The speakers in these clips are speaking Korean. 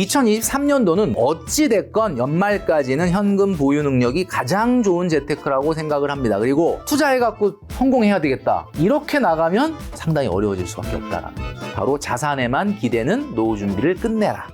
2023년도는 어찌됐건 연말까지는 현금 보유 능력이 가장 좋은 재테크라고 생각을 합니다. 그리고 투자해갖고 성공해야 되겠다. 이렇게 나가면 상당히 어려워질 수밖에 없다라는 거죠. 바로 자산에만 기대는 노후 준비를 끝내라.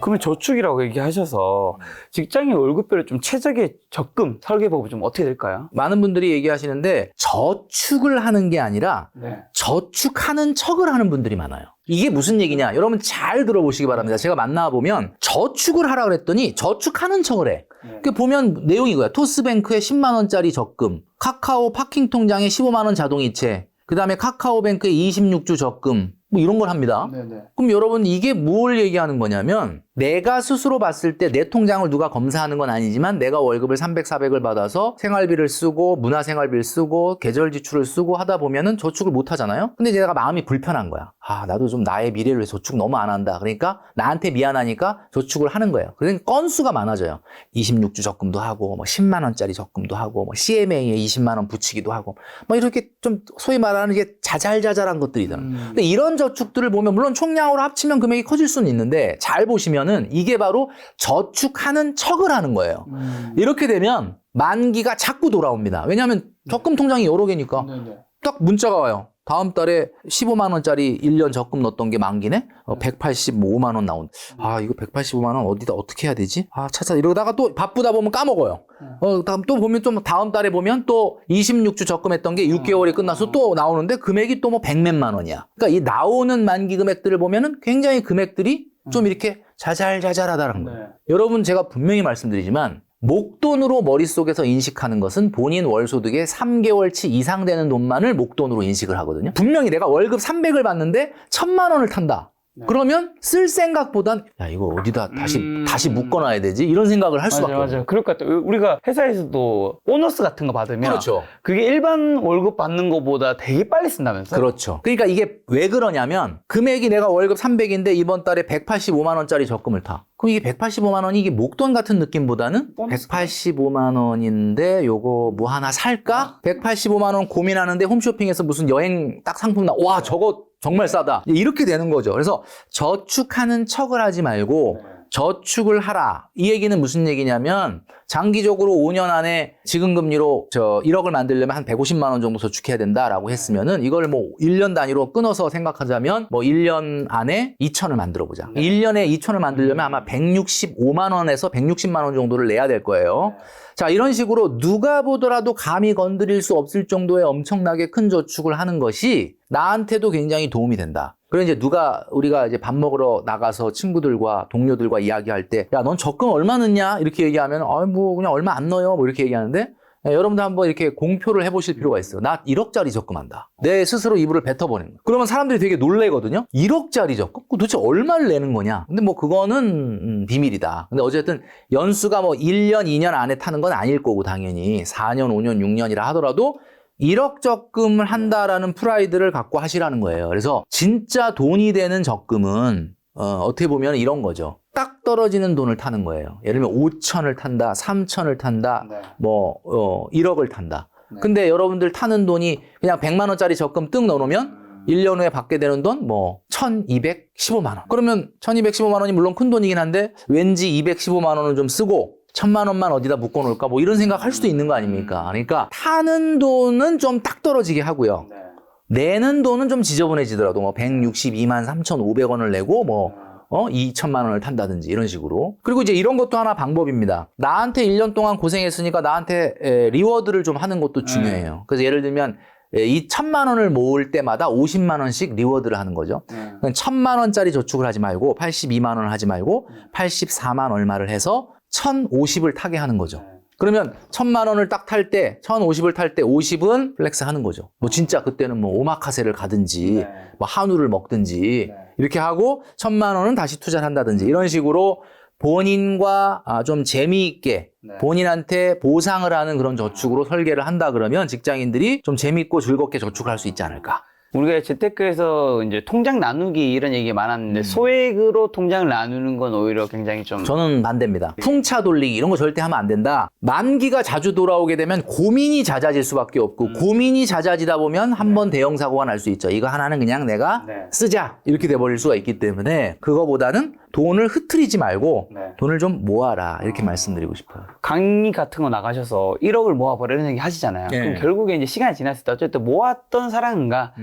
그러면 저축이라고 얘기하셔서 직장인 월급별로 좀 최적의 적금 설계법이 좀 어떻게 될까요? 많은 분들이 얘기하시는데 저축을 하는 게 아니라 네. 저축하는 척을 하는 분들이 많아요. 이게 무슨 얘기냐? 여러분 잘 들어보시기 바랍니다. 제가 만나보면 저축을 하라 그랬더니 저축하는 척을 해. 그 보면 내용이 이거야. 토스뱅크에 10만 원짜리 적금, 카카오 파킹 통장에 15만 원 자동이체, 그 다음에 카카오뱅크에 26주 적금, 뭐 이런 걸 합니다. 네네. 그럼 여러분 이게 뭘 얘기하는 거냐면 내가 스스로 봤을 때 내 통장을 누가 검사하는 건 아니지만 내가 월급을 300, 400을 받아서 생활비를 쓰고 문화생활비를 쓰고 계절 지출을 쓰고 하다 보면은 저축을 못 하잖아요. 근데 내가 마음이 불편한 거야. 아, 나도 좀 나의 미래를 위해 저축 너무 안 한다. 그러니까 나한테 미안하니까 저축을 하는 거예요. 그러니까 건수가 많아져요. 26주 적금도 하고 뭐 10만 원짜리 적금도 하고 뭐 CMA에 20만 원 붙이기도 하고 뭐 이렇게 좀 소위 말하는 게 자잘자잘한 것들이잖아요. 근데 이런 저축들을 보면 물론 총량으로 합치면 금액이 커질 수는 있는데 잘 보시면은 이게 바로 저축하는 척을 하는 거예요. 이렇게 되면 만기가 자꾸 돌아옵니다. 왜냐하면 적금 통장이 여러 개니까 딱 문자가 와요. 다음 달에 15만 원짜리 1년 적금 넣었던 게 만기네? 185만 원 나온. 아, 이거 185만 원 어디다 어떻게 해야 되지? 아, 차차 이러다가 또 바쁘다 보면 까먹어요. 또 보면 좀 다음 달에 보면 또 26주 적금했던 게 6개월이 끝나서 또 나오는데 금액이 또 뭐 100몇만 원이야. 그러니까 이 나오는 만기 금액들을 보면은 굉장히 금액들이 좀 이렇게 자잘자잘하다는 거예요. 여러분 제가 분명히 말씀드리지만 목돈으로 머릿속에서 인식하는 것은 본인 월소득의 3개월치 이상 되는 돈만을 목돈으로 인식을 하거든요. 분명히 내가 월급 300을 받는데 1000만 원을 탄다. 그러면 쓸 생각보단 야 이거 어디다 다시 묶어놔야 되지? 이런 생각을 할 수밖에 없어요. 맞아요. 그럴 것 같아요. 우리가 회사에서도 보너스 같은 거 받으면 그렇죠. 그게 일반 월급 받는 것보다 되게 빨리 쓴다면서요? 그렇죠. 그러니까 이게 왜 그러냐면 금액이 내가 월급 300인데 이번 달에 185만 원짜리 적금을 타. 그럼 이게 185만 원이 이게 목돈 같은 느낌보다는 185만 원인데 요거 뭐 하나 살까? 185만 원 고민하는데 홈쇼핑에서 무슨 여행 딱 상품 와 저거 정말 싸다. 이렇게 되는 거죠. 그래서 저축하는 척을 하지 말고 저축을 하라. 이 얘기는 무슨 얘기냐면 장기적으로 5년 안에 지금 금리로 1억을 만들려면 한 150만 원 정도 저축해야 된다라고 했으면은 이걸 뭐 1년 단위로 끊어서 생각하자면 뭐 1년 안에 2천을 만들어 보자. 1년에 2천을 만들려면 아마 165만 원에서 160만 원 정도를 내야 될 거예요. 자, 이런 식으로 누가 보더라도 감히 건드릴 수 없을 정도의 엄청나게 큰 저축을 하는 것이 나한테도 굉장히 도움이 된다. 그리고 이제 우리가 이제 밥 먹으러 나가서 친구들과 동료들과 이야기할 때, 야, 넌 적금 얼마 넣냐? 이렇게 얘기하면, 뭐, 그냥 얼마 안 넣어요. 뭐 이렇게 얘기하는데, 여러분들 한번 이렇게 공표를 해보실 필요가 있어요. 나 1억짜리 적금한다. 내 스스로 이불을 뱉어버리는 거예요. 그러면 사람들이 되게 놀래거든요. 1억짜리 적금? 도대체 얼마를 내는 거냐? 근데 뭐 그거는 비밀이다. 근데 어쨌든 연수가 뭐 1년, 2년 안에 타는 건 아닐 거고 당연히 4년, 5년, 6년이라 하더라도 1억 적금을 한다라는 프라이드를 갖고 하시라는 거예요. 그래서 진짜 돈이 되는 적금은 어떻게 보면 이런 거죠. 딱 떨어지는 돈을 타는 거예요. 예를 들면 5천을 탄다, 3천을 탄다, 뭐 1억을 탄다. 근데 여러분들 타는 돈이 그냥 100만 원짜리 적금 뜩 넣어놓으면 1년 후에 받게 되는 돈 뭐 1215만 원. 그러면 1215만 원이 물론 큰 돈이긴 한데 왠지 215만 원은 좀 쓰고 1000만 원만 어디다 묶어놓을까 뭐 이런 생각 할 수도 있는 거 아닙니까? 그러니까 타는 돈은 좀 딱 떨어지게 하고요. 내는 돈은 좀 지저분해지더라도 뭐 162만 3,500원을 내고 뭐 2천만 원을 탄다든지 이런 식으로. 그리고 이제 이런 것도 하나 방법입니다. 나한테 1년 동안 고생했으니까 나한테 리워드를 좀 하는 것도 중요해요. 그래서 예를 들면 이 1000만 원을 모을 때마다 50만 원씩 리워드를 하는 거죠. 1000만 원짜리 저축을 하지 말고 82만 원을 하지 말고 84만 얼마를 해서 1050을 타게 하는 거죠. 그러면 1000만 원을 딱 탈 때 1050을 탈 때 50은 플렉스 하는 거죠. 뭐 진짜 그때는 뭐 오마카세를 가든지 뭐 한우를 먹든지 이렇게 하고 1000만 원은 다시 투자를 한다든지 이런 식으로 본인과 좀 재미있게 본인한테 보상을 하는 그런 저축으로 설계를 한다 그러면 직장인들이 좀 재미있고 즐겁게 저축을 할 수 있지 않을까. 우리가 재테크에서 이제 통장 나누기 이런 얘기 많았는데 소액으로 통장을 나누는 건 오히려 굉장히 좀 저는 반대입니다. 풍차 돌리기 이런 거 절대 하면 안 된다. 만기가 자주 돌아오게 되면 고민이 잦아질 수밖에 없고 고민이 잦아지다 보면 한 번 대형 사고가 날 수 있죠. 이거 하나는 그냥 내가 네. 쓰자 이렇게 돼버릴 수가 있기 때문에 그거보다는 돈을 흐트리지 말고 네. 돈을 좀 모아라 이렇게 말씀드리고 싶어요. 강의 같은 거 나가셔서 1억을 모아버려 이런 얘기 하시잖아요. 네. 그럼 결국에 이제 시간이 지났을 때 어쨌든 모았던 사람인가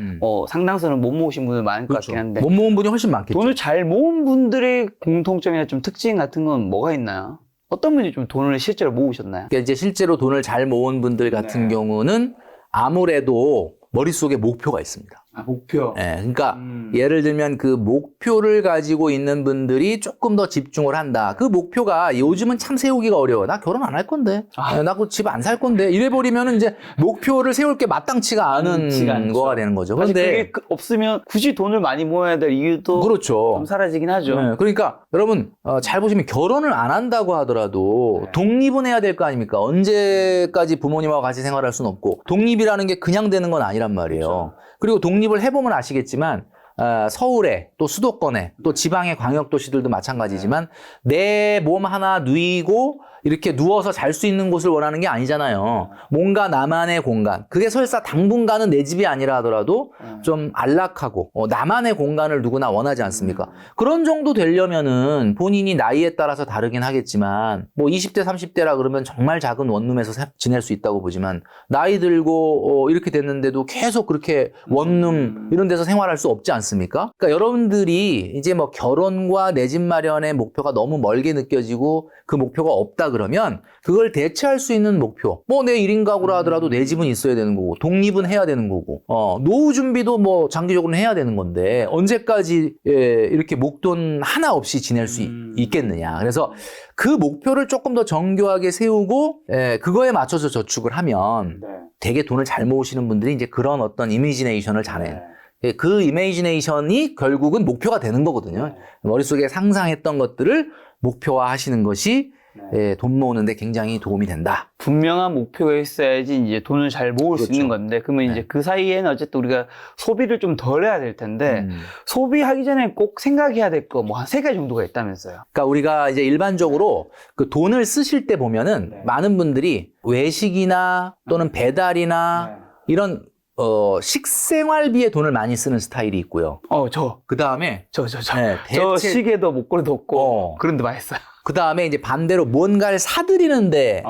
상당수는 못 모으신 분들 많을 것 그렇죠. 같긴 한데 못 모은 분이 훨씬 많겠죠. 돈을 잘 모은 분들의 공통점이나 좀 특징 같은 건 뭐가 있나요? 어떤 분이 좀 돈을 실제로 모으셨나요? 그러니까 이제 실제로 돈을 잘 모은 분들 같은 네. 경우는 아무래도 머릿속에 목표가 있습니다. 아, 목표. 예, 그러니까 예를 들면 그 목표를 가지고 있는 분들이 조금 더 집중을 한다. 그 목표가 요즘은 참 세우기가 어려워. 나 결혼 안 할 건데. 나 그 집 안 살 건데. 이래 버리면은 이제 목표를 세울 게 마땅치가 않은 거가 되는 거죠. 사실 그런데 그게 없으면 굳이 돈을 많이 모아야 될 이유도 그렇죠. 좀 사라지긴 하죠. 네, 그러니까 여러분 잘 보시면 결혼을 안 한다고 하더라도 독립은 해야 될 거 아닙니까? 언제까지 부모님하고 같이 생활할 수는 없고 독립이라는 게 그냥 되는 건 아니란 말이에요. 그리고 독립을 해보면 아시겠지만 서울에 또 수도권에 또 지방의 광역도시들도 마찬가지지만 내 몸 하나 누이고 이렇게 누워서 잘 수 있는 곳을 원하는 게 아니잖아요. 뭔가 나만의 공간. 그게 설사 당분간은 내 집이 아니라 하더라도 좀 안락하고 나만의 공간을 누구나 원하지 않습니까? 그런 정도 되려면은 본인이 나이에 따라서 다르긴 하겠지만 뭐 20대 30대라 그러면 정말 작은 원룸에서 지낼 수 있다고 보지만 나이 들고 이렇게 됐는데도 계속 그렇게 원룸 이런 데서 생활할 수 없지 않습니까? 그러니까 여러분들이 이제 뭐 결혼과 내 집 마련의 목표가 너무 멀게 느껴지고 그 목표가 없다 그러면 그걸 대체할 수 있는 목표. 뭐 내 1인 가구라 하더라도 내 집은 있어야 되는 거고 독립은 해야 되는 거고 노후 준비도 뭐 장기적으로는 해야 되는 건데 언제까지 이렇게 목돈 하나 없이 지낼 수 있겠느냐. 그래서 그 목표를 조금 더 정교하게 세우고 그거에 맞춰서 저축을 하면 되게 돈을 잘 모으시는 분들이 이제 그런 어떤 이미지네이션을 잘해요. 그 이미지네이션이 결국은 목표가 되는 거거든요. 머릿속에 상상했던 것들을 목표화 하시는 것이 돈 모으는데 굉장히 도움이 된다. 분명한 목표가 있어야지 이제 돈을 잘 모을 수 그렇죠. 있는 건데 그러면 이제 그 사이에는 어쨌든 우리가 소비를 좀 덜 해야 될 텐데 소비하기 전에 꼭 생각해야 될 거 뭐 한 3가지 정도가 있다면서요. 그러니까 우리가 이제 일반적으로 그 돈을 쓰실 때 보면은 많은 분들이 외식이나 또는 배달이나 이런 식생활비에 돈을 많이 쓰는 스타일이 있고요. 그 다음에 저 시계도 목걸이도 없고 그런데 많이 써요. 그 다음에 이제 반대로 뭔가를 사드리는데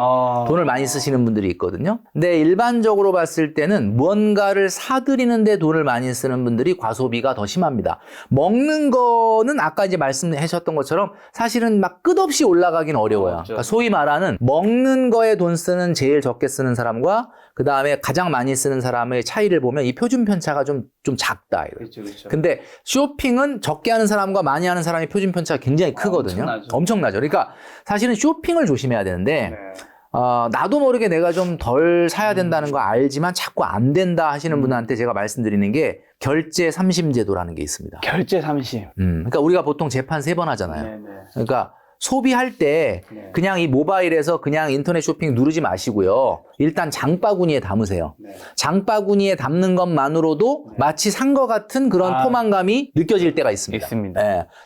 돈을 많이 쓰시는 분들이 있거든요. 근데 일반적으로 봤을 때는 무언가를 사드리는데 돈을 많이 쓰는 분들이 과소비가 더 심합니다. 먹는 거는 아까 이제 말씀하셨던 것처럼 사실은 막 끝없이 올라가긴 어려워요. 그러니까 소위 말하는 먹는 거에 돈 쓰는 제일 적게 쓰는 사람과 그 다음에 가장 많이 쓰는 사람의 차이를 보면 이 표준 편차가 좀 작다. 그렇죠. 근데 쇼핑은 적게 하는 사람과 많이 하는 사람의 표준 편차가 굉장히 크거든요. 엄청나죠. 그러니까 사실은 쇼핑을 조심해야 되는데 나도 모르게 내가 좀 덜 사야 된다는 거 알지만 자꾸 안 된다 하시는 분한테 제가 말씀드리는 게 결제 삼심 제도라는 게 있습니다. 결제 삼심. 그러니까 우리가 보통 재판 3번 하잖아요. 그러니까 소비할 때 그냥 이 모바일에서 그냥 인터넷 쇼핑 누르지 마시고요. 일단 장바구니에 담으세요. 장바구니에 담는 것만으로도 마치 산 것 같은 그런 포만감이 느껴질 때가 있습니다.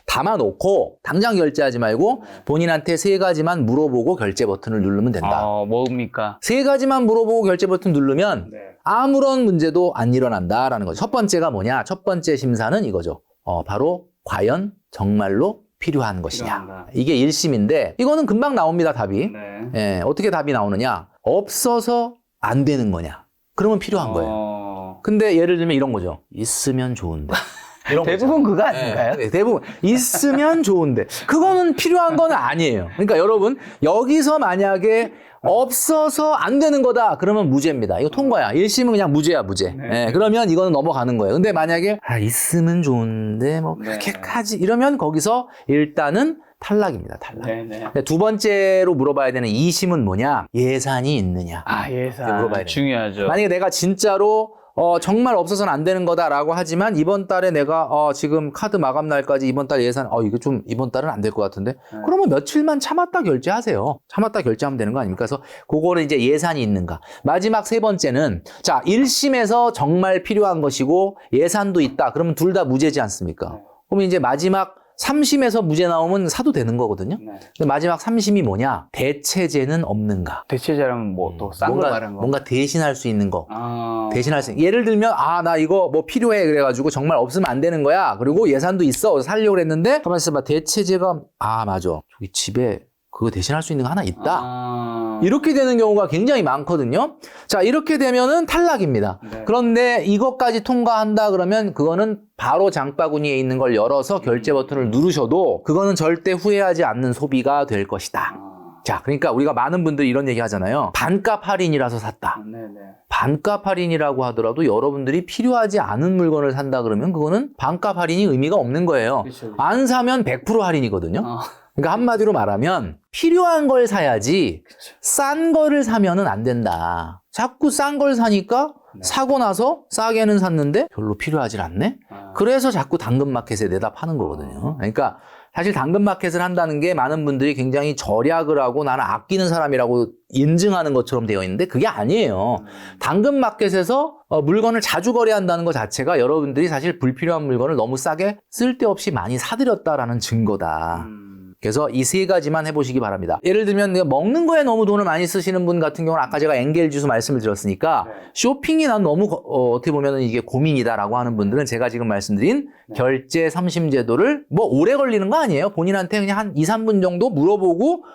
담아놓고 당장 결제하지 말고 본인한테 3가지만 물어보고 결제 버튼을 누르면 된다. 뭡니까? 3가지만 물어보고 결제 버튼 누르면 아무런 문제도 안 일어난다라는 거죠. 첫 번째가 뭐냐? 첫 번째 심사는 이거죠. 바로 과연 정말로 필요한 것이냐. 이게 1심인데 이거는 금방 나옵니다, 답이. 어떻게 답이 나오느냐. 없어서 안 되는 거냐. 그러면 필요한 거예요. 근데 예를 들면 이런 거죠. 있으면 좋은데. 이런 대부분 거죠. 그거 아닌가요? 대부분 있으면 좋은데. 그거는 필요한 건 아니에요. 그러니까 여러분 여기서 만약에 없어서 안 되는 거다. 그러면 무죄입니다. 이거 통과야. 1심은 그냥 무죄야, 무죄. 그러면 이거는 넘어가는 거예요. 근데 만약에 있으면 좋은데 뭐 그렇게까지 이러면 거기서 일단은 탈락입니다. 탈락. 근데 두 번째로 물어봐야 되는 2심은 뭐냐? 예산이 있느냐. 예산. 물어봐야 돼요. 중요하죠. 만약에 내가 진짜로 정말 없어서는 안 되는 거다라고 하지만 이번 달에 내가 지금 카드 마감 날까지 이번 달 예산 이거 좀 이번 달은 안 될 것 같은데 그러면 며칠만 참았다 결제하세요. 참았다 결제하면 되는 거 아닙니까? 그래서 그거는 이제 예산이 있는가. 마지막 세 번째는 자 1심에서 정말 필요한 것이고 예산도 있다. 그러면 둘 다 무죄지 않습니까? 그러면 이제 마지막 3심에서 무죄 나오면 사도 되는 거거든요. 근데 마지막 3심이 뭐냐? 대체제는 없는가? 대체제라면 뭐 또 싼 거 말하는 거. 뭔가 대신할 수 있는 거. 대신할 수 있는. 예를 들면 나 이거 뭐 필요해 그래가지고 정말 없으면 안 되는 거야. 그리고 예산도 있어. 살려고 그랬는데 가만히 있어봐. 대체제가 맞아. 저기 집에 그거 대신할 수 있는 거 하나 있다. 이렇게 되는 경우가 굉장히 많거든요. 자, 이렇게 되면은 탈락입니다. 네. 그런데 이것까지 통과한다 그러면 그거는 바로 장바구니에 있는 걸 열어서 결제 버튼을 누르셔도 그거는 절대 후회하지 않는 소비가 될 것이다. 자, 그러니까 우리가 많은 분들이 이런 얘기 하잖아요. 반값 할인이라서 샀다. 반값 할인이라고 하더라도 여러분들이 필요하지 않은 물건을 산다 그러면 그거는 반값 할인이 의미가 없는 거예요. 그렇죠. 안 사면 100% 할인이거든요. 그러니까 한마디로 말하면 필요한 걸 사야지 싼 거를 사면은 안 된다. 자꾸 싼 걸 사니까 사고 나서 싸게는 샀는데 별로 필요하지 않네. 그래서 자꾸 당근마켓에 내다 파는 거거든요. 그러니까 사실 당근마켓을 한다는 게 많은 분들이 굉장히 절약을 하고 나는 아끼는 사람이라고 인증하는 것처럼 되어 있는데 그게 아니에요. 당근마켓에서 물건을 자주 거래한다는 것 자체가 여러분들이 사실 불필요한 물건을 너무 싸게 쓸데없이 많이 사들였다라는 증거다. 그래서 이 세 가지만 해보시기 바랍니다. 예를 들면 먹는 거에 너무 돈을 많이 쓰시는 분 같은 경우는 아까 제가 엔겔지수 말씀을 드렸으니까 쇼핑이 난 너무 어떻게 보면 이게 고민이다라고 하는 분들은 제가 지금 말씀드린 결제 3심 제도를 뭐 오래 걸리는 거 아니에요. 본인한테 그냥 한 2, 3분 정도 물어보고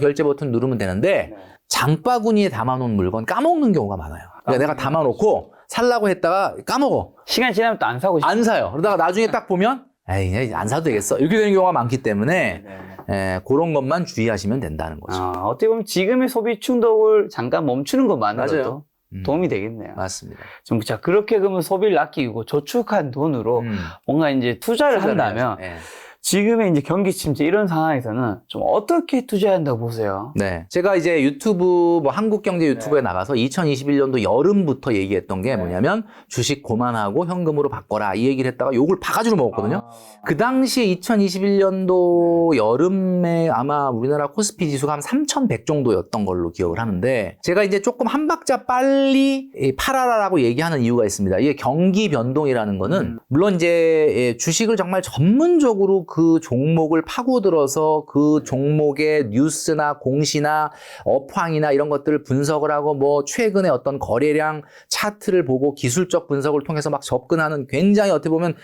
결제 버튼 누르면 되는데 장바구니에 담아놓은 물건 까먹는 경우가 많아요. 그러니까 내가 담아놓고 살라고 했다가 까먹어. 시간 지나면 또 안 사고 싶어. 안 사요. 그러다가 나중에 딱 보면 에이, 안 사도 되겠어. 이렇게 되는 경우가 많기 때문에 그런 것만 주의하시면 된다는 거죠. 어떻게 보면 지금의 소비 충동을 잠깐 멈추는 것만으로도 맞아요. 도움이 되겠네요. 맞습니다. 좀 자 그렇게 그러면 소비를 아끼고 저축한 돈으로 뭔가 이제 투자를 한다면 지금의 이제 경기 침체 이런 상황에서는 좀 어떻게 투자해야 한다고 보세요? 네. 제가 이제 유튜브, 한국경제 유튜브에 나가서 2021년도 여름부터 얘기했던 게 뭐냐면 주식 고만하고 현금으로 바꿔라 이 얘기를 했다가 욕을 바가지로 먹었거든요. 그 당시에 2021년도 여름에 아마 우리나라 코스피 지수가 한 3,100 정도였던 걸로 기억을 하는데 제가 이제 조금 한 박자 빨리 팔아라라고 얘기하는 이유가 있습니다. 이게 경기 변동이라는 거는 물론 이제 주식을 정말 전문적으로 그 종목을 파고들어서 그 종목의 뉴스나 공시나 업황이나 이런 것들을 분석을 하고 뭐 최근에 어떤 거래량 차트를 보고 기술적 분석을 통해서 막 접근하는 굉장히 어떻게 보면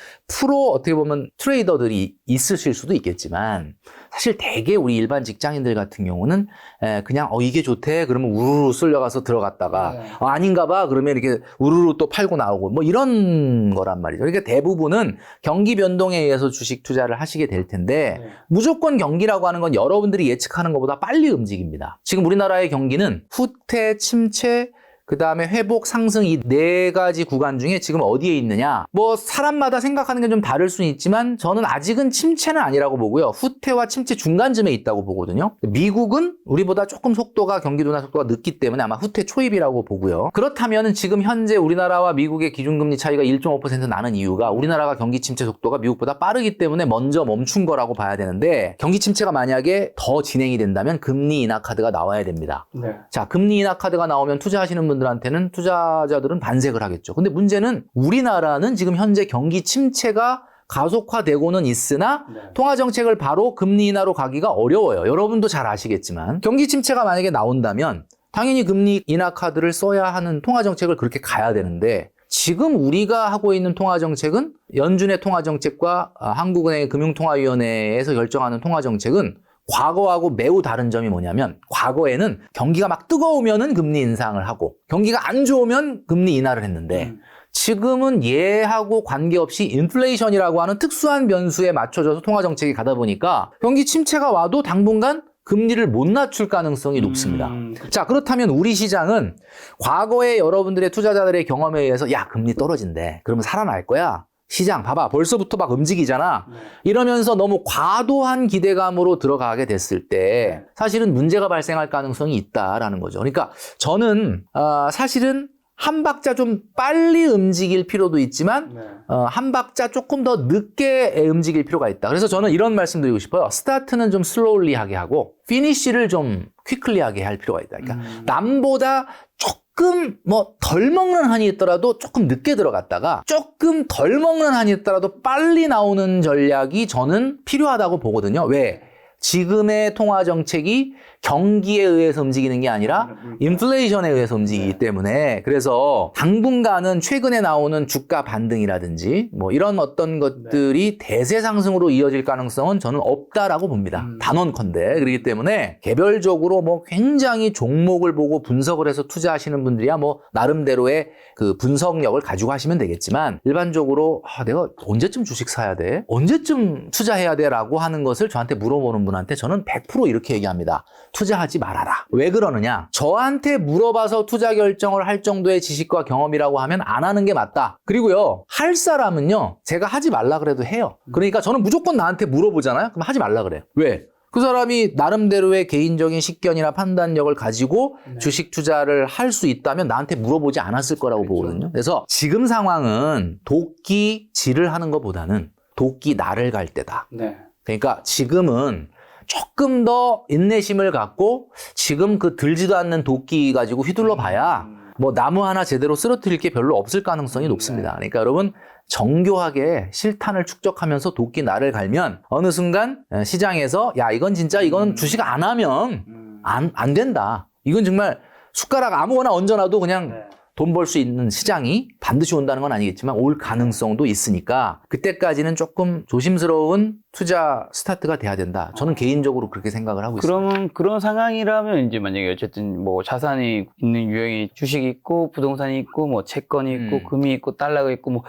어떻게 보면 트레이더들이 있으실 수도 있겠지만 사실 대개 우리 일반 직장인들 같은 경우는 그냥 이게 좋대 그러면 우르르 쓸려가서 들어갔다가 아닌가 봐 그러면 이렇게 우르르 또 팔고 나오고 뭐 이런 거란 말이죠. 그러니까 대부분은 경기 변동에 의해서 주식 투자를 하시게 될 텐데 무조건 경기라고 하는 건 여러분들이 예측하는 것보다 빨리 움직입니다. 지금 우리나라의 경기는 후퇴, 침체, 그 다음에 회복, 상승 이 네 가지 구간 중에 지금 어디에 있느냐. 뭐 사람마다 생각하는 게 좀 다를 수는 있지만 저는 아직은 침체는 아니라고 보고요. 후퇴와 침체 중간쯤에 있다고 보거든요. 미국은 우리보다 조금 경기 둔화 속도가 늦기 때문에 아마 후퇴 초입이라고 보고요. 그렇다면 지금 현재 우리나라와 미국의 기준금리 차이가 1.5% 나는 이유가 우리나라가 경기 침체 속도가 미국보다 빠르기 때문에 먼저 멈춘 거라고 봐야 되는데 경기 침체가 만약에 더 진행이 된다면 금리 인하 카드가 나와야 됩니다. 자, 금리 인하 카드가 나오면 투자하시는 분들한테는 투자자들은 반색을 하겠죠. 근데 문제는 우리나라는 지금 현재 경기 침체가 가속화되고는 있으나 통화정책을 바로 금리 인하로 가기가 어려워요. 여러분도 잘 아시겠지만 경기 침체가 만약에 나온다면 당연히 금리 인하 카드를 써야 하는 통화정책을 그렇게 가야 되는데 지금 우리가 하고 있는 통화정책은 연준의 통화정책과 한국은행의 금융통화위원회에서 결정하는 통화정책은 과거하고 매우 다른 점이 뭐냐면 과거에는 경기가 막 뜨거우면은 금리 인상을 하고 경기가 안 좋으면 금리 인하를 했는데 지금은 얘하고 관계없이 인플레이션이라고 하는 특수한 변수에 맞춰져서 통화정책이 가다 보니까 경기 침체가 와도 당분간 금리를 못 낮출 가능성이 높습니다. 자, 그렇다면 우리 시장은 과거에 여러분들의 투자자들의 경험에 의해서 야, 금리 떨어진대. 그러면 살아날 거야. 시장 봐봐 벌써부터 막 움직이잖아. 이러면서 너무 과도한 기대감으로 들어가게 됐을 때 사실은 문제가 발생할 가능성이 있다라는 거죠. 그러니까 저는 사실은 한 박자 좀 빨리 움직일 필요도 있지만 한 박자 조금 더 늦게 움직일 필요가 있다. 그래서 저는 이런 말씀 드리고 싶어요. 스타트는 좀 슬로울리하게 하고 피니쉬를 좀 퀵클리하게 할 필요가 있다. 그러니까 남보다 조금 뭐 덜 먹는 한이 있더라도 조금 늦게 들어갔다가 조금 덜 먹는 한이 있더라도 빨리 나오는 전략이 저는 필요하다고 보거든요. 왜? 지금의 통화 정책이 경기에 의해서 움직이는 게 아니라 인플레이션에 의해서 움직이기 때문에 그래서 당분간은 최근에 나오는 주가 반등이라든지 뭐 이런 어떤 것들이 대세 상승으로 이어질 가능성은 저는 없다라고 봅니다. 단언컨대. 그렇기 때문에 개별적으로 뭐 굉장히 종목을 보고 분석을 해서 투자하시는 분들이야 뭐 나름대로의 그 분석력을 가지고 하시면 되겠지만 일반적으로 내가 언제쯤 주식 사야 돼? 언제쯤 투자해야 돼? 라고 하는 것을 저한테 물어보는 분한테 저는 100% 이렇게 얘기합니다. 투자하지 말아라. 왜 그러느냐? 저한테 물어봐서 투자 결정을 할 정도의 지식과 경험이라고 하면 안 하는 게 맞다. 그리고요, 할 사람은요, 제가 하지 말라 그래도 해요. 그러니까 저는 무조건 나한테 물어보잖아요? 그럼 하지 말라 그래요. 왜? 그 사람이 나름대로의 개인적인 식견이나 판단력을 가지고 주식 투자를 할 수 있다면 나한테 물어보지 않았을 거라고 보거든요. 그래서 지금 상황은 도끼 질을 하는 것보다는 도끼 날을 갈 때다. 그러니까 지금은 조금 더 인내심을 갖고 지금 그 들지도 않는 도끼 가지고 휘둘러 봐야 뭐 나무 하나 제대로 쓰러뜨릴 게 별로 없을 가능성이 높습니다. 그러니까 여러분 정교하게 실탄을 축적하면서 도끼 날을 갈면 어느 순간 시장에서 야 이건 진짜 이건 주식 안 하면 안 된다. 이건 정말 숟가락 아무거나 얹어놔도 그냥 돈 벌 수 있는 시장이 반드시 온다는 건 아니겠지만 올 가능성도 있으니까 그때까지는 조금 조심스러운 투자 스타트가 돼야 된다. 저는 개인적으로 그렇게 생각을 하고 있습니다. 그러면 그런 상황이라면 이제 만약에 어쨌든 뭐 자산이 있는 유형이 주식이 있고 부동산이 있고 뭐 채권이 있고 금이 있고 달러가 있고 뭐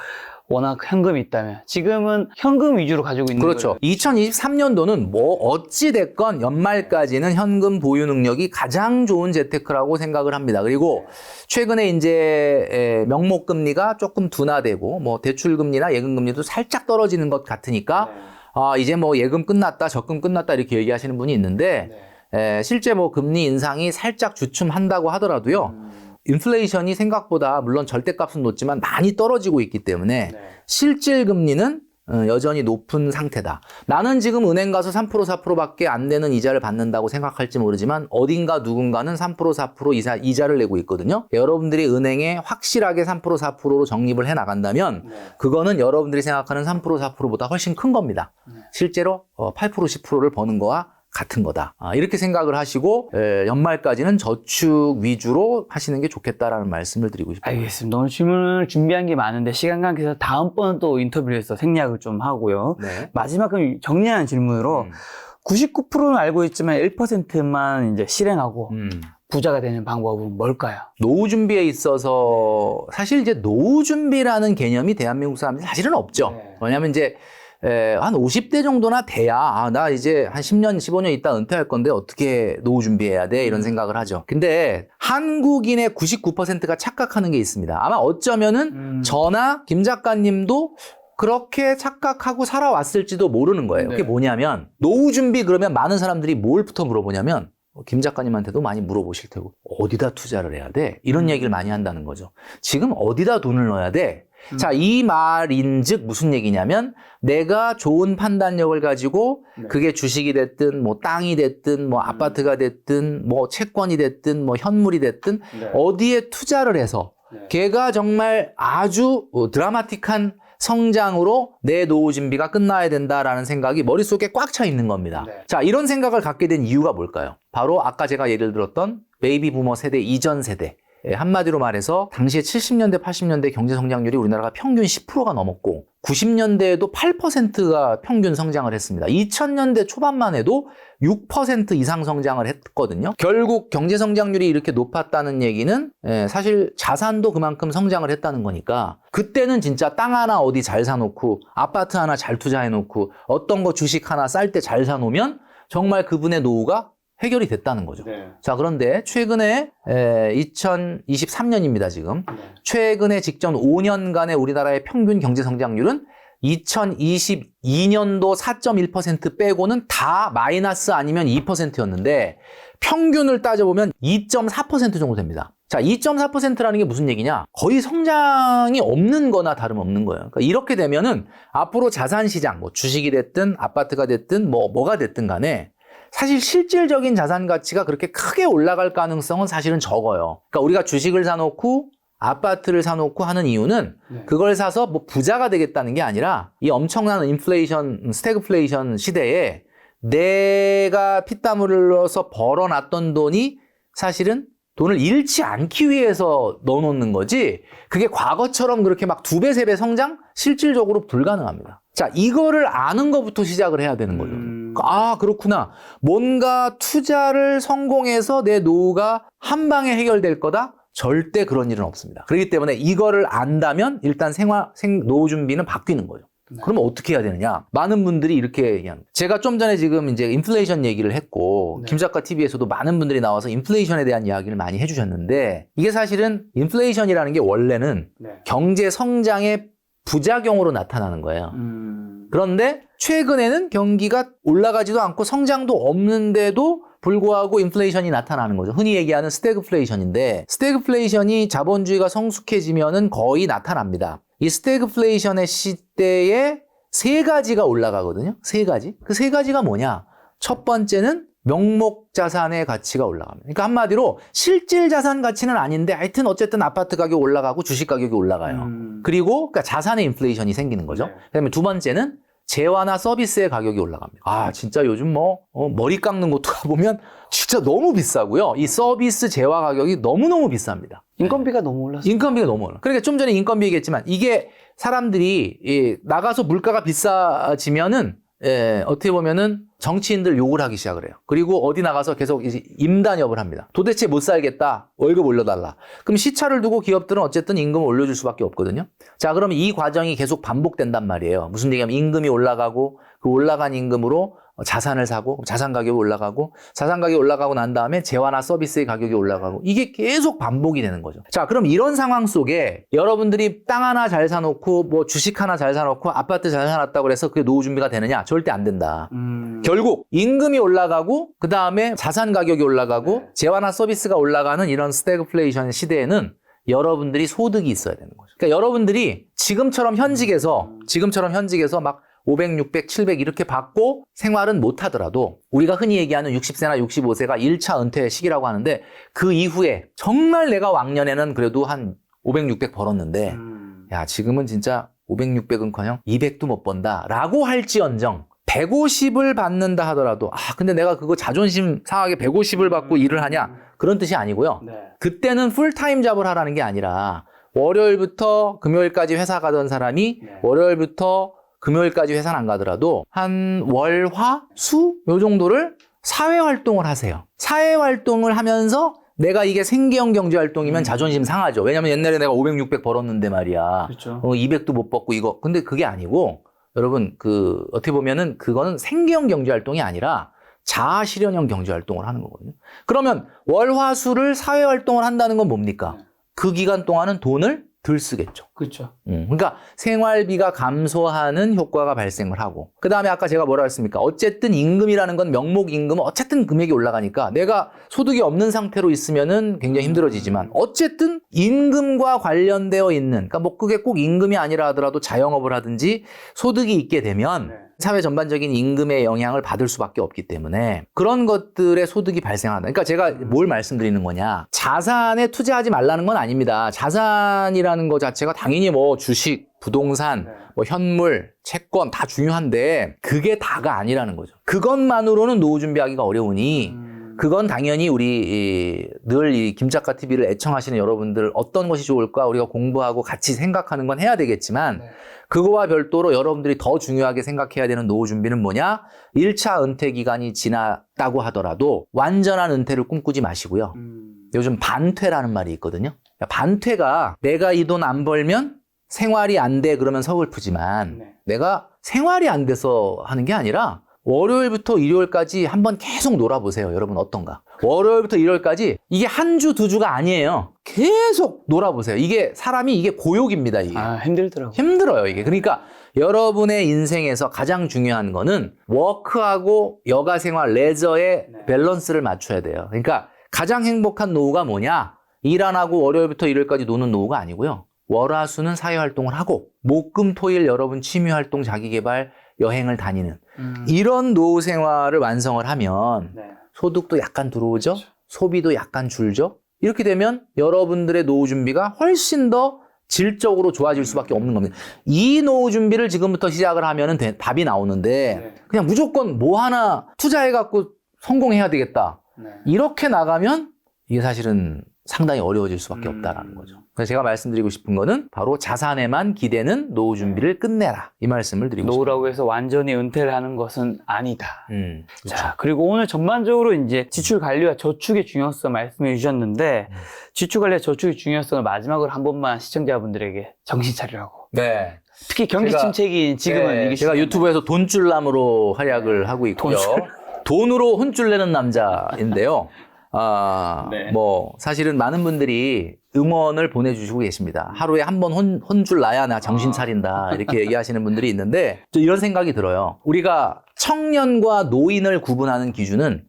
워낙 현금이 있다면 지금은 현금 위주로 가지고 있는 그렇죠. 거죠. 2023년도는 뭐 어찌 됐건 연말까지는 현금 보유 능력이 가장 좋은 재테크라고 생각을 합니다. 그리고 최근에 이제 명목 금리가 조금 둔화되고 뭐 대출 금리나 예금 금리도 살짝 떨어지는 것 같으니까 이제 뭐 예금 끝났다, 적금 끝났다 이렇게 얘기하시는 분이 있는데 실제 뭐 금리 인상이 살짝 주춤한다고 하더라도요. 인플레이션이 생각보다 물론 절대값은 높지만 많이 떨어지고 있기 때문에 실질 금리는 여전히 높은 상태다. 나는 지금 은행 가서 3% 4%밖에 안 되는 이자를 받는다고 생각할지 모르지만 어딘가 누군가는 3% 4% 이자를 내고 있거든요. 여러분들이 은행에 확실하게 3% 4%로 적립을 해 나간다면 그거는 여러분들이 생각하는 3% 4%보다 훨씬 큰 겁니다. 실제로 8% 10%를 버는 거와 같은 거다. 이렇게 생각을 하시고 연말까지는 저축 위주로 하시는 게 좋겠다라는 말씀을 드리고 싶습니다. 알겠습니다. 오늘 질문을 준비한 게 많은데 시간 관계에서 다음번은 또 인터뷰를 해서 생략을 좀 하고요. 마지막 정리하는 질문으로 99%는 알고 있지만 1%만 이제 실행하고 부자가 되는 방법은 뭘까요? 노후 준비에 있어서 사실 이제 노후 준비라는 개념이 대한민국 사람들이 사실은 없죠. 왜냐하면 이제 한 50대 정도나 돼야 나 이제 한 10년, 15년 있다 은퇴할 건데 어떻게 노후 준비해야 돼? 이런 생각을 하죠. 근데 한국인의 99%가 착각하는 게 있습니다. 아마 어쩌면은 저나 김 작가님도 그렇게 착각하고 살아왔을지도 모르는 거예요. 그게 뭐냐면 노후 준비 그러면 많은 사람들이 뭘부터 물어보냐면 김 작가님한테도 많이 물어보실 테고 어디다 투자를 해야 돼? 이런 얘기를 많이 한다는 거죠. 지금 어디다 돈을 넣어야 돼? 자, 이 말인즉 무슨 얘기냐면 내가 좋은 판단력을 가지고 그게 주식이 됐든 뭐 땅이 됐든 뭐 아파트가 됐든 뭐 채권이 됐든 뭐 현물이 됐든 어디에 투자를 해서 걔가 정말 아주 드라마틱한 성장으로 내 노후 준비가 끝나야 된다라는 생각이 머릿속에 꽉 차 있는 겁니다. 자, 이런 생각을 갖게 된 이유가 뭘까요? 바로 아까 제가 예를 들었던 베이비 부머 세대 이전 세대. 한마디로 말해서 당시에 70년대, 80년대 경제 성장률이 우리나라가 평균 10%가 넘었고 90년대에도 8%가 평균 성장을 했습니다. 2000년대 초반만 해도 6% 이상 성장을 했거든요. 결국 경제 성장률이 이렇게 높았다는 얘기는 사실 자산도 그만큼 성장을 했다는 거니까 그때는 진짜 땅 하나 어디 잘 사놓고 아파트 하나 잘 투자해놓고 어떤 거 주식 하나 쌀 때 잘 사놓으면 정말 그분의 노후가 해결이 됐다는 거죠. 자, 그런데 최근에 2023년입니다, 지금. 최근에 직전 5년간의 우리나라의 평균 경제 성장률은 2022년도 4.1% 빼고는 다 마이너스 아니면 2%였는데 평균을 따져보면 2.4% 정도 됩니다. 자, 2.4%라는 게 무슨 얘기냐? 거의 성장이 없는 거나 다름없는 거예요. 그러니까 이렇게 되면은 앞으로 자산 시장, 뭐 주식이 됐든 아파트가 됐든 뭐가 됐든 간에 사실 실질적인 자산 가치가 그렇게 크게 올라갈 가능성은 사실은 적어요. 그러니까 우리가 주식을 사놓고 아파트를 사놓고 하는 이유는 그걸 사서 뭐 부자가 되겠다는 게 아니라 이 엄청난 인플레이션, 스태그플레이션 시대에 내가 피땀 흘려서 벌어놨던 돈이 사실은 돈을 잃지 않기 위해서 넣어놓는 거지 그게 과거처럼 그렇게 막 2배, 3배 성장? 실질적으로 불가능합니다. 자, 이거를 아는 것부터 시작을 해야 되는 거죠. 아, 그렇구나. 뭔가 투자를 성공해서 내 노후가 한 방에 해결될 거다? 절대 그런 일은 없습니다. 그렇기 때문에 이거를 안다면 일단 노후 준비는 바뀌는 거죠. 그러면 어떻게 해야 되느냐? 많은 분들이 이렇게 얘기합니다. 제가 좀 전에 지금 이제 인플레이션 얘기를 했고, 김 작가 TV에서도 많은 분들이 나와서 인플레이션에 대한 이야기를 많이 해주셨는데, 이게 사실은 인플레이션이라는 게 원래는 경제 성장의 부작용으로 나타나는 거예요. 그런데 최근에는 경기가 올라가지도 않고 성장도 없는데도 불구하고 인플레이션이 나타나는 거죠. 흔히 얘기하는 스태그플레이션인데, 스태그플레이션이 자본주의가 성숙해지면은 거의 나타납니다. 이 스태그플레이션의 시대에 3가지가 올라가거든요. 3가지. 그 3가지가 뭐냐? 첫 번째는 명목 자산의 가치가 올라갑니다. 그러니까 한마디로 실질 자산 가치는 아닌데 하여튼 어쨌든 아파트 가격 올라가고 주식 가격이 올라가요. 그리고 그러니까 자산의 인플레이션이 생기는 거죠. 그다음에 두 번째는 재화나 서비스의 가격이 올라갑니다. 아, 진짜 요즘 머리 깎는 곳도 가보면 진짜 너무 비싸고요. 이 서비스 재화 가격이 너무너무 비쌉니다. 인건비가 너무 올랐어요. 인건비가 너무 올라. 그러니까 좀 전에 인건비 얘기했지만 이게 사람들이 나가서 물가가 비싸지면은 어떻게 보면은 정치인들 욕을 하기 시작을 해요. 그리고 어디 나가서 계속 이제 임단협을 합니다. 도대체 못 살겠다. 월급 올려달라. 그럼 시차를 두고 기업들은 어쨌든 임금을 올려줄 수밖에 없거든요. 자, 그러면 이 과정이 계속 반복된단 말이에요. 무슨 얘기냐면 임금이 올라가고 그 올라간 임금으로 자산을 사고 자산 가격이 올라가고 자산 가격이 올라가고 난 다음에 재화나 서비스의 가격이 올라가고 이게 계속 반복이 되는 거죠. 자, 그럼 이런 상황 속에 여러분들이 땅 하나 잘 사놓고 뭐 주식 하나 잘 사놓고 아파트 잘 사놨다고 해서 그게 노후 준비가 되느냐? 절대 안 된다. 결국 임금이 올라가고 그 다음에 자산 가격이 올라가고 재화나 서비스가 올라가는 이런 스태그플레이션 시대에는 여러분들이 소득이 있어야 되는 거죠. 그러니까 여러분들이 지금처럼 현직에서 막 500, 600, 700 이렇게 받고 생활은 못 하더라도 우리가 흔히 얘기하는 60세나 65세가 1차 은퇴 시기라고 하는데 그 이후에 정말 내가 왕년에는 그래도 한 500, 600 벌었는데 야, 지금은 진짜 500, 600은커녕 200도 못 번다 라고 할지언정 150을 받는다 하더라도 근데 내가 그거 자존심 상하게 150을 받고 일을 하냐? 그런 뜻이 아니고요. 그때는 풀타임 잡을 하라는 게 아니라 월요일부터 금요일까지 회사 가던 사람이 월요일부터 금요일까지 회사는 안 가더라도 한 월, 화, 수? 요 정도를 사회활동을 하세요. 사회활동을 하면서 내가 이게 생계형 경제활동이면 자존심 상하죠. 왜냐면 옛날에 내가 500, 600 벌었는데 말이야. 그렇죠. 200도 못 벌고 이거. 근데 그게 아니고 여러분 어떻게 보면은 그거는 생계형 경제활동이 아니라 자아실현형 경제활동을 하는 거거든요. 그러면 월, 화, 수를 사회활동을 한다는 건 뭡니까? 그 기간 동안은 돈을 덜 쓰겠죠. 그렇죠. 그러니까 생활비가 감소하는 효과가 발생을 하고 그 다음에 아까 제가 뭐라 했습니까? 어쨌든 임금이라는 건 명목 임금은 어쨌든 금액이 올라가니까 내가 소득이 없는 상태로 있으면은 굉장히 힘들어지지만 어쨌든 임금과 관련되어 있는 그러니까 뭐 그게 꼭 임금이 아니라 하더라도 자영업을 하든지 소득이 있게 되면 사회 전반적인 임금의 영향을 받을 수밖에 없기 때문에 그런 것들의 소득이 발생한다. 그러니까 제가 뭘 말씀드리는 거냐. 자산에 투자하지 말라는 건 아닙니다. 자산이라는 것 자체가 당연히 뭐 주식, 부동산, 뭐 현물, 채권 다 중요한데 그게 다가 아니라는 거죠. 그것만으로는 노후 준비하기가 어려우니 그건 당연히 우리 늘 이 김작가 TV를 애청하시는 여러분들 어떤 것이 좋을까 우리가 공부하고 같이 생각하는 건 해야 되겠지만 그거와 별도로 여러분들이 더 중요하게 생각해야 되는 노후 준비는 뭐냐? 1차 은퇴 기간이 지났다고 하더라도 완전한 은퇴를 꿈꾸지 마시고요. 요즘 반퇴라는 말이 있거든요. 반퇴가 내가 이 돈 안 벌면 생활이 안 돼 그러면 서글프지만 내가 생활이 안 돼서 하는 게 아니라 월요일부터 일요일까지 한번 계속 놀아보세요. 여러분 어떤가? 월요일부터 일요일까지 이게 한 주, 두 주가 아니에요. 계속 놀아보세요. 이게 사람이 이게 고욕입니다. 이게. 힘들더라고요. 힘들어요. 이게. 그러니까 여러분의 인생에서 가장 중요한 거는 워크하고 여가 생활, 레저의 밸런스를 맞춰야 돼요. 그러니까 가장 행복한 노후가 뭐냐? 일 안 하고 월요일부터 일요일까지 노는 노후가 아니고요. 월화수는 사회활동을 하고 목금토일 여러분 취미활동 자기개발 여행을 다니는 이런 노후 생활을 완성을 하면 네. 소득도 약간 들어오죠. 소비도 약간 줄죠. 이렇게 되면 여러분들의 노후 준비가 훨씬 더 질적으로 좋아질 수밖에 없는 겁니다. 이 노후 준비를 지금부터 시작을 하면 답이 나오는데 그냥 무조건 뭐 하나 투자해갖고 성공해야 되겠다. 이렇게 나가면 이게 사실은 상당히 어려워질 수밖에 없다라는 거죠. 그래서 제가 말씀드리고 싶은 거는 바로 자산에만 기대는 노후 준비를 끝내라. 이 말씀을 드리고 싶습니다. 노후라고 해서 완전히 은퇴를 하는 것은 아니다. 그렇죠. 자, 그리고 오늘 전반적으로 이제 지출 관리와 저축의 중요성 말씀해 주셨는데 지출 관리와 저축의 중요성을 마지막으로 한 번만 시청자분들에게 정신 차리라고. 네. 특히 경기 제가- 침체기인 지금은 네, 이게 제가 유튜브에서 돈줄남으로 활약을 하고 있고요. 돈으로 혼줄 내는 남자인데요. 네. 뭐 사실은 많은 분들이 응원을 보내주시고 계십니다. 하루에 한 번 혼줄 나야 나 정신 차린다 이렇게 얘기하시는 분들이 있는데 저 이런 생각이 들어요. 우리가 청년과 노인을 구분하는 기준은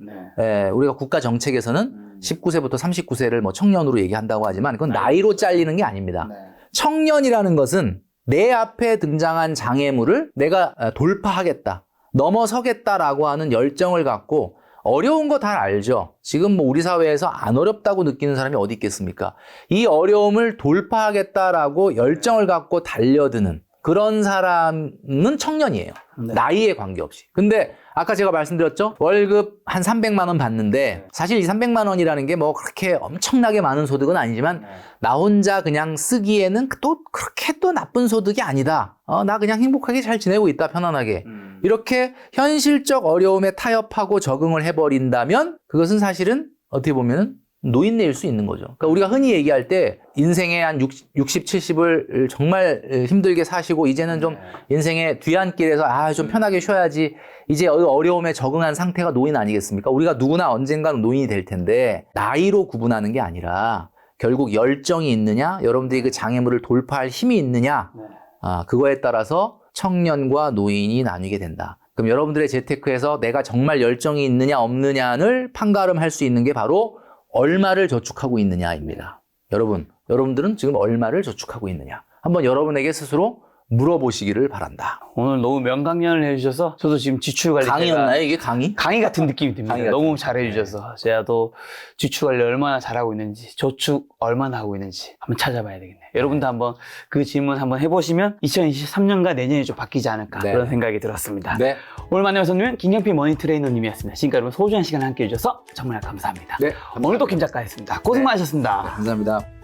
우리가 국가 정책에서는 19세부터 39세를 뭐 청년으로 얘기한다고 하지만 그건 나이로 잘리는 게 아닙니다. 청년이라는 것은 내 앞에 등장한 장애물을 내가 돌파하겠다, 넘어서겠다라고 하는 열정을 갖고 어려운 거 다 알죠. 지금 뭐 우리 사회에서 안 어렵다고 느끼는 사람이 어디 있겠습니까? 이 어려움을 돌파하겠다라고 열정을 갖고 달려드는 그런 사람은 청년이에요. 나이에 관계없이. 근데 아까 제가 말씀드렸죠? 월급 한 300만 원 받는데 사실 이 300만 원이라는 게 뭐 그렇게 엄청나게 많은 소득은 아니지만 나 혼자 그냥 쓰기에는 또 그렇게 또 나쁜 소득이 아니다. 나 그냥 행복하게 잘 지내고 있다, 편안하게. 이렇게 현실적 어려움에 타협하고 적응을 해버린다면 그것은 사실은 어떻게 보면 노인네일 수 있는 거죠. 그러니까 우리가 흔히 얘기할 때 인생의 한 60, 70을 정말 힘들게 사시고 이제는 좀 인생의 뒤안길에서 좀 편하게 쉬어야지 이제 어려움에 적응한 상태가 노인 아니겠습니까? 우리가 누구나 언젠가는 노인이 될 텐데 나이로 구분하는 게 아니라 결국 열정이 있느냐, 여러분들이 그 장애물을 돌파할 힘이 있느냐, 그거에 따라서 청년과 노인이 나뉘게 된다. 그럼 여러분들의 재테크에서 내가 정말 열정이 있느냐 없느냐를 판가름할 수 있는 게 바로 얼마를 저축하고 있느냐입니다. 여러분들은 지금 얼마를 저축하고 있느냐? 한번 여러분에게 스스로 물어보시기를 바란다. 오늘 너무 명강연을 해주셔서 저도 지금 지출 관리 강의였나요? 이게 강의? 강의 같은 느낌이 듭니다. 강의 너무 같은 잘해주셔서 제가 또 지출 관리 얼마나 잘하고 있는지, 저축 얼마나 하고 있는지 한번 찾아봐야 되겠네요. 여러분도 한번 그 질문 한번 해보시면 2023년과 내년이 좀 바뀌지 않을까 그런 생각이 들었습니다. 네. 오늘 만난 손님은 김경필 머니 트레이너님이었습니다. 지금까지 여러분 소중한 시간 함께 해주셔서 정말 감사합니다. 네. 오늘도 김 작가였습니다. 고생 많으셨습니다. 감사합니다.